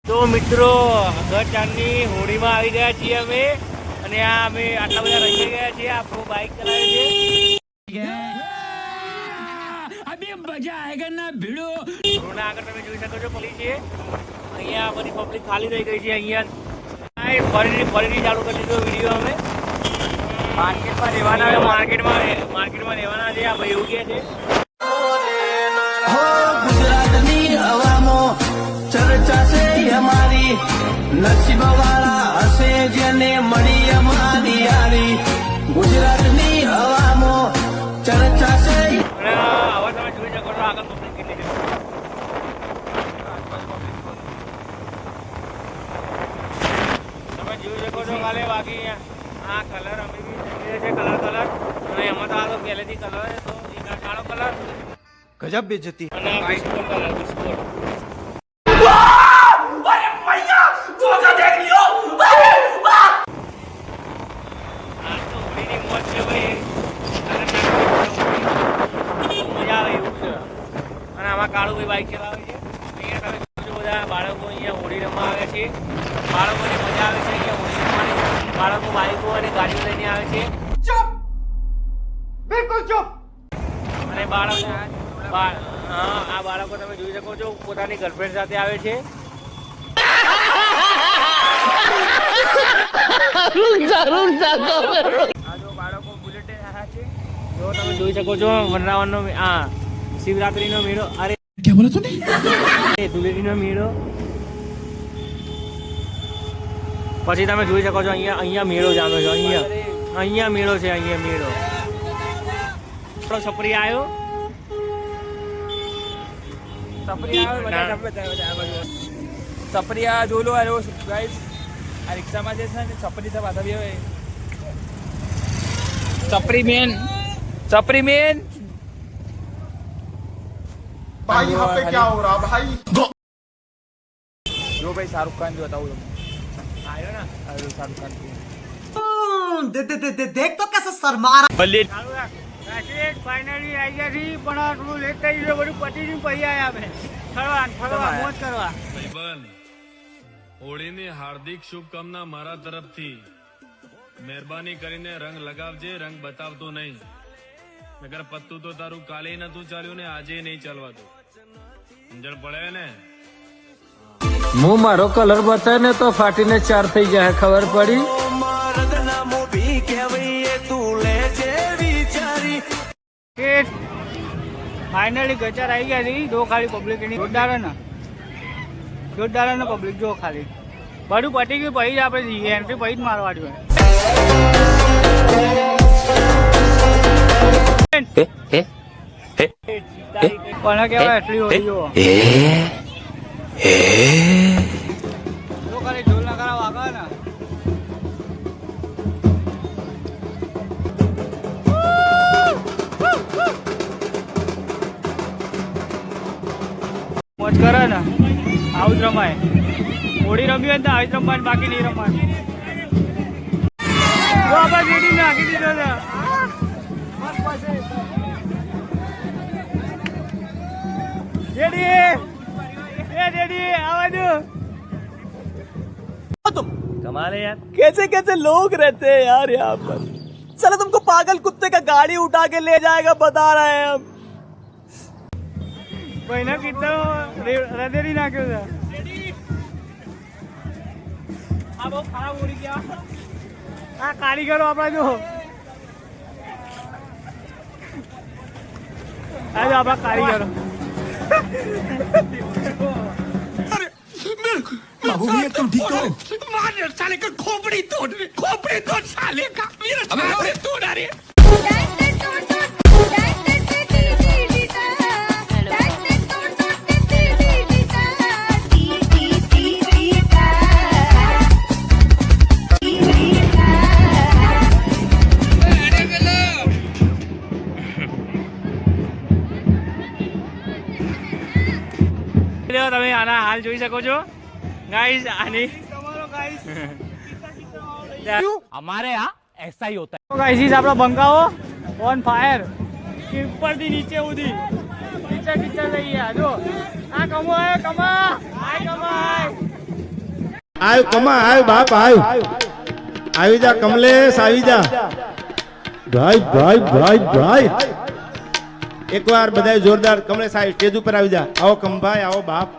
તો મિત્રો ગચાની હોળીમાં આવી ગયા છીએ અમે અને આ અમે આટલા બધા રહી ગયા છીએ. આપણો બાઇક ચલાવે છે. અભી મજા આયેગા ના ભીડો. રોના આગળ તમે જોઈ શકો છો પોલીસ છે. અહીંયા બધી પબ્લિક ખાલી થઈ ગઈ છે. અહીંયા ફરીથી ચાલુ કરી દીધો વિડીયો. અમે માર્કેટમાં રહેવાના માર્કેટમાં રહેવાના છે. આ ભાઈ એવું કહે છે. ગુજરાતની હવામાં ચર્ચા છે અમારી, નસીબ વાળા હશે જેને મળી અમારી યારી. ગુજરાતની હવામાં ચર્ચા છે. હવે તમે જોઈ શકો છો આગળ પબ્લિક કેટલી છે. તમે જોઈ શકો છો કાલે બાકી આ કલર અમે બી છે કલર અને એમાં તો આ તો પહેલેથી કલર તો એક કાળો કલર ગજબ બેજતી અને biscuit colour biscuit. Kalubhai bike ચલાવે છે. અહીંયા તમે જોજો બધા બાળકો અહીંયા હોળી રમવા આવે છે. બાળકોને મજા આવે છે અહીંયા હોળી રમવાની. બાળકો બાઇકો અને ગાડીઓ લઈને આવે છે. ચૂપ, બિલકુલ ચૂપ. અને બાળકો આ બાળકો તમે જોઈ શકો છો પોતાની ગર્લફ્રેન્ડ સાથે આવે છે. આ જો બાળકો બુલેટ આવ્યા છે. જો તમે જોઈ શકો છો વનરાવનનો શિવરાત્રીનો મેળો. અરે क्या बोला तूने? ધુલેટીનો મેળો. પછી તમે જોઈ શકો છો અહીંયા મેળો જામે છે. અહીંયા મેળો છે. અહીંયા મેળો છપરી આવ્યો. સપરી આ જોલો આવ્યો ગાઈસ. આ રિક્ષામાં જે છે ને સપરી सब आता भी है. सपरी मैन भाई यहाँ पे क्या हो रहा भाई? जो भाई शाहरुख खान जो बताओ આવ્યો ને शाहरुख खान की देख तो कैसे शर्मा रहा. ફાઇનલી આવી ગયા છીએ પણ થોડું લેટ થઈ ગયું. બધું પતી ગયું પછી આવ્યા અમે ફરવા મોજ કરવા. હોળીની હાર્દિક શુભકામના મારા તરફથી. મહેરબાની કરીને રંગ લગાવજે, રંગ બતાવતો નહીં. નગર પત્તું તો તારું કાલે નતું ચાલ્યું ને આજે નહીં ચાલવાતું. સમજણ પડે ને? હું મારો કલર બતાવે ને તો ફાટીને ચાર થઈ જાય. ખબર પડી? ફાઇનલી ગચાર આવી ગયા છે. જો ખાલી પબ્લિક એની જોરદાર ને પબ્લિક જો ખાલી બધું પટી ગયું પછી જ આપણે જઈએ. એન્ટ્રી પછી જ મારવાની હોય. પણ કેવાય એટલી હોળી જો ખાલી ઢોલ નગારા વાગા ને. મોજ કરે ને આવું જ રમાય. હોળી રમી હોય ને આવી જ રમવાની, બાકી નહીં રમવાની. જો આપણે જેડી નાખી દીધો છે. तुम कमाल है यार. कैसे कैसे लोग रहते हैं यार यहाँ पर. चलो तुमको पागल कुत्ते का गाड़ी उठा के ले जाएगा बता रहे हैं हम. મહિના કેટલો હૃદયની નાખ્યો છે. આ બહુ ખરાબ ઉડી ગયા. આ કારીગરો આપણા જો આ જો આપણા કારીગરો. बाबू भैया तुम ठीक हो? मार साले का खोपड़ी तोड़ साले का मेरा साले तोड़ अरे. તમે આના હાલ જોઈ શકો છો ગાઈસ. આની हमारे यहाँ ऐसा ही होता है. ગાઈસ આપણા બંકાઓ ઓન ફાયર. ઉપરથી નીચે સુધી નીચે થઈ ગયા. જો આ કમાય કમાય. આવ કમા આવ બાપ આવ આવી જા કમલેશ આવી જા ભાઈ ભાઈ ભાઈ ભાઈ એકવાર બધા જોરદાર કમલેશ આવ સ્ટેજ ઉપર આવી જા આવો કમભાઈ આવો બાપ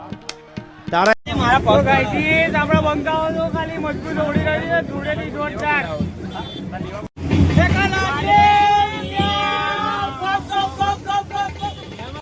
તારા મારા પગ ગાઈથી આપણા બંકાઓ તો ખાલી મજબૂત ઓડી રહી છે જોડેથી જોરદાર